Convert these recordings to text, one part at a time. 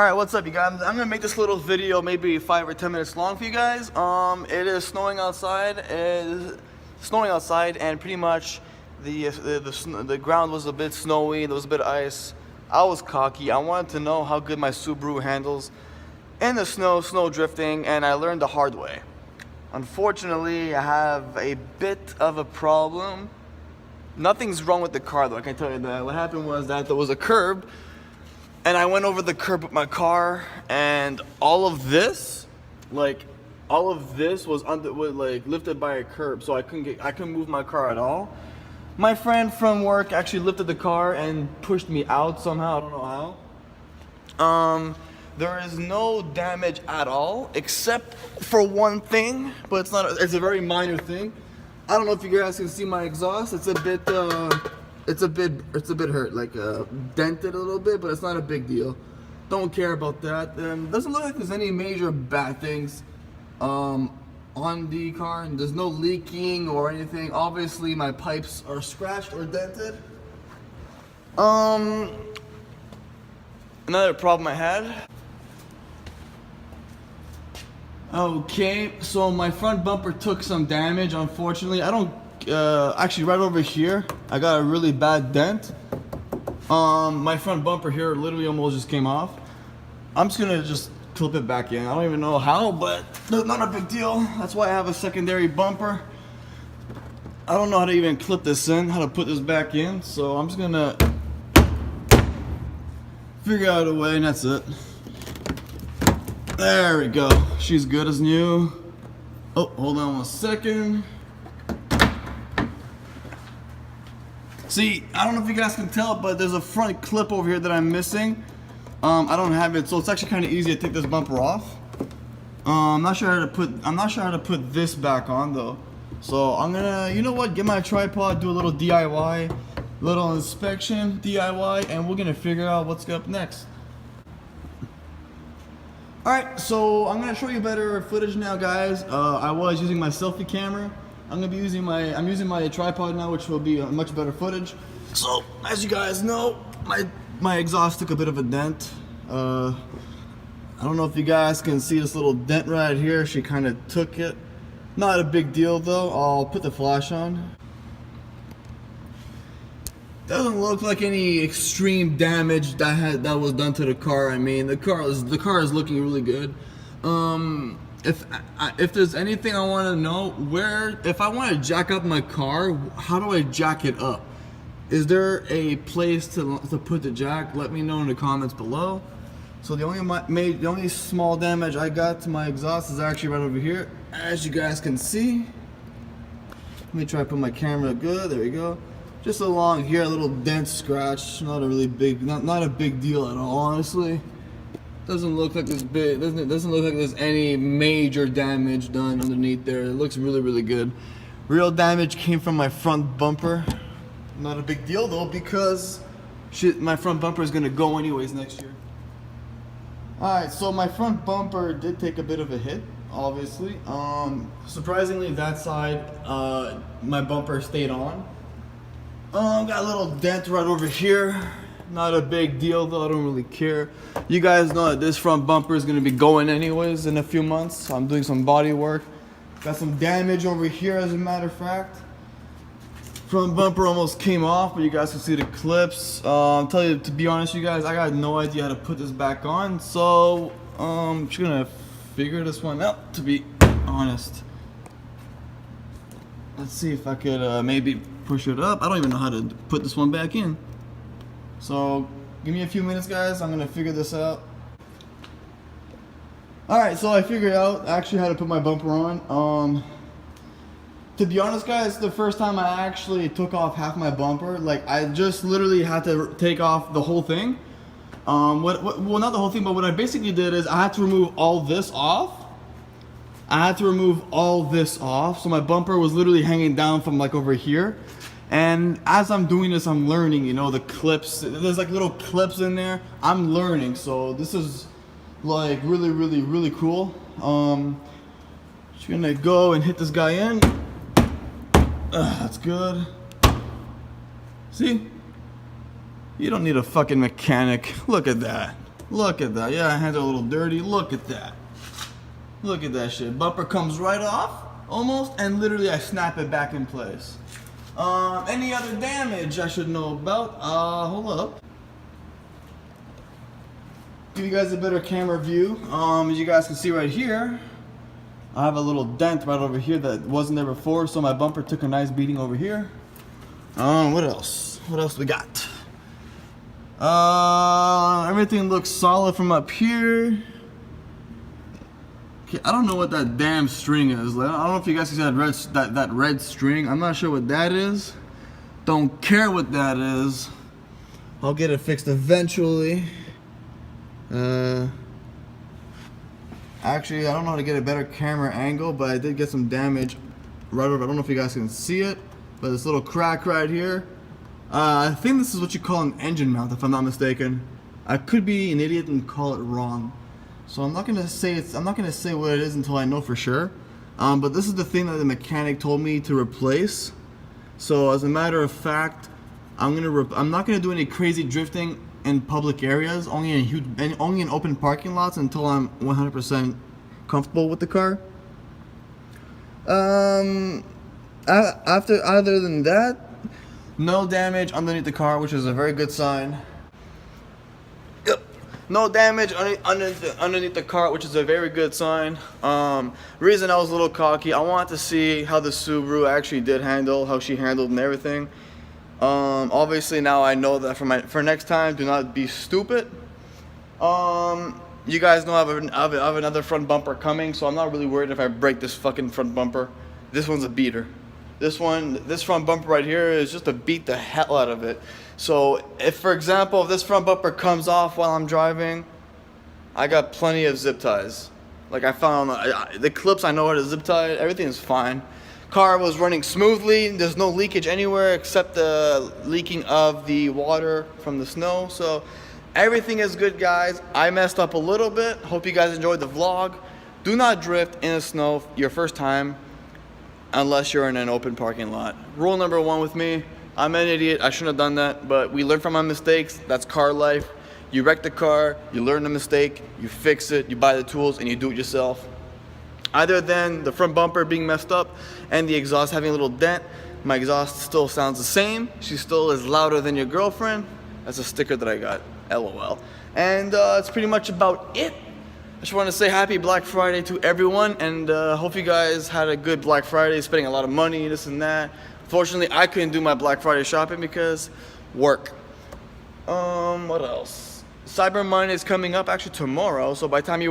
Alright, what's up you guys? I'm gonna make this little video maybe 5 or 10 minutes long for you guys. It is snowing outside. And pretty much the ground was a bit snowy, there was a bit of ice. I was cocky. I wanted to know how good my Subaru handles in the snow drifting, and I learned the hard way. Unfortunately, I have a bit of a problem. Nothing's wrong with the car though, I can tell you that. What happened was that there was a curb, and I went over the curb with my car, and all of this was lifted by a curb, so I couldn't move my car at all. My friend from work actually lifted the car and pushed me out somehow. I don't know how. There is no damage at all except for one thing, but it's a very minor thing. I don't know if you guys can see my exhaust. It's a bit hurt, like dented a little bit, but it's not a big deal. Don't care about that. Doesn't look like there's any major bad things on the car, and there's no leaking or anything. Obviously my pipes are scratched or dented. Another problem I had. Okay, so my front bumper took some damage, unfortunately. I don't actually, right over here I got a really bad dent. My front bumper here literally almost just came off. I'm just gonna clip it back in. I don't even know how, but not a big deal. That's why I have a secondary bumper. I don't know how to even clip this in, how to put this back in, so I'm just gonna figure out a way, and that's it. There we go. She's good as new. Oh, hold on 1 second. See, I don't know if you guys can tell, but there's a front clip over here that I'm missing. I don't have it, so it's actually kind of easy to take this bumper off. I'm not sure how to put this back on though. So I'm gonna, you know what, get my tripod, do a little DIY, little inspection DIY, and we're gonna figure out what's up next. Alright, so I'm gonna show you better footage now, guys. I was using my selfie camera. I'm using my tripod now, which will be much better footage. So, as you guys know, my exhaust took a bit of a dent. I don't know if you guys can see this little dent right here. She kind of took it. Not a big deal though. I'll put the flash on. Doesn't look like any extreme damage that was done to the car. I mean, the car is looking really good. If there's anything I want to know, if I want to jack up my car, how do I jack it up? Is there a place to put the jack? Let me know in the comments below. So the only small damage I got to my exhaust is actually right over here, as you guys can see. Let me try to put my camera good. There we go. Just along here, a little dent scratch. Not a really big, not a big deal at all, honestly. Doesn't look like this big. Doesn't look like there's any major damage done underneath there. It looks really, really good. Real damage came from my front bumper. Not a big deal though, because my front bumper is gonna go anyways next year. Alright, so my front bumper did take a bit of a hit, obviously. Surprisingly, that side, my bumper stayed on. Got a little dent right over here. Not a big deal though, I don't really care. You guys know that this front bumper is gonna be going anyways in a few months. So I'm doing some body work. Got some damage over here, as a matter of fact. Front bumper almost came off, but you guys can see the clips. I'll tell you, to be honest, you guys, I got no idea how to put this back on. So I'm just gonna figure this one out, to be honest. Let's see if I could maybe push it up. I don't even know how to put this one back in. So give me a few minutes, guys. I'm gonna figure this out. Alright, so I figured out actually how to put my bumper on. To be honest, guys, the first time I actually took off half my bumper, like I just literally had to take off the whole thing. Well, not the whole thing, but what I basically did is I had to remove all this off. So my bumper was literally hanging down from like over here. And as I'm doing this, I'm learning, you know, the clips. There's like little clips in there. I'm learning, so this is like really, really, really cool. Just gonna go and hit this guy in. That's good. See? You don't need a fucking mechanic. Look at that. Look at that. Yeah, hands are a little dirty. Look at that. Look at that shit. Bumper comes right off, almost, and literally I snap it back in place. Any other damage I should know about? Hold up. Give you guys a better camera view. As you guys can see right here, I have a little dent right over here that wasn't there before, so my bumper took a nice beating over here. What else? What else we got? Everything looks solid from up here. Okay, I don't know what that damn string is. Like, I don't know if you guys can see that red string. I'm not sure what that is. Don't care what that is. I'll get it fixed eventually. Actually, I don't know how to get a better camera angle, but I did get some damage right over. I don't know if you guys can see it, but this little crack right here. I think this is what you call an engine mount, if I'm not mistaken. I could be an idiot and call it wrong, so I'm not gonna say what it is until I know for sure. But this is the thing that the mechanic told me to replace. So as a matter of fact, I'm not gonna do any crazy drifting in public areas, only in open parking lots until I'm 100% comfortable with the car. Other than that, no damage underneath the car, which is a very good sign. Yep. No damage underneath the car, which is a very good sign. Reason I was a little cocky, I wanted to see how the Subaru actually did handle, how she handled and everything. Obviously now I know that for next time, do not be stupid. You guys know I have another front bumper coming, so I'm not really worried if I break this fucking front bumper. This one's a beater. This front bumper right here is just to beat the hell out of it. So if, for example, if this front bumper comes off while I'm driving, I got plenty of zip ties. Like I found the clips, I know how to zip tie it. Everything is fine. Car was running smoothly. There's no leakage anywhere except the leaking of the water from the snow. So everything is good, guys. I messed up a little bit. Hope you guys enjoyed the vlog. Do not drift in the snow your first time unless you're in an open parking lot. Rule number 1 with me. I'm an idiot. I shouldn't have done that, but we learn from my mistakes. That's car life. You wreck the car, you learn the mistake, you fix it, you buy the tools, and you do it yourself. Other than the front bumper being messed up and the exhaust having a little dent, my exhaust still sounds the same. She still is louder than your girlfriend. That's a sticker that I got, LOL. And that's pretty much about it. I just want to say happy Black Friday to everyone, and hope you guys had a good Black Friday, spending a lot of money, this and that. Fortunately, I couldn't do my Black Friday shopping because work. What else? Cyber Monday is coming up actually tomorrow, so by the time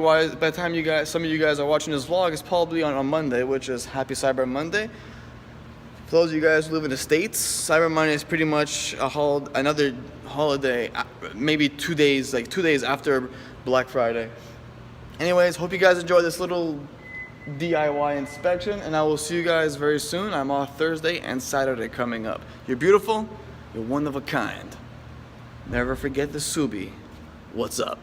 some of you guys are watching this vlog, it's probably on Monday, which is Happy Cyber Monday. For those of you guys who live in the States, Cyber Monday is pretty much another holiday, maybe 2 days, like 2 days after Black Friday. Anyways, hope you guys enjoyed this little DIY inspection, and I will see you guys very soon. I'm off Thursday and Saturday coming up. You're beautiful, you're one of a kind. Never forget the Subi. What's up?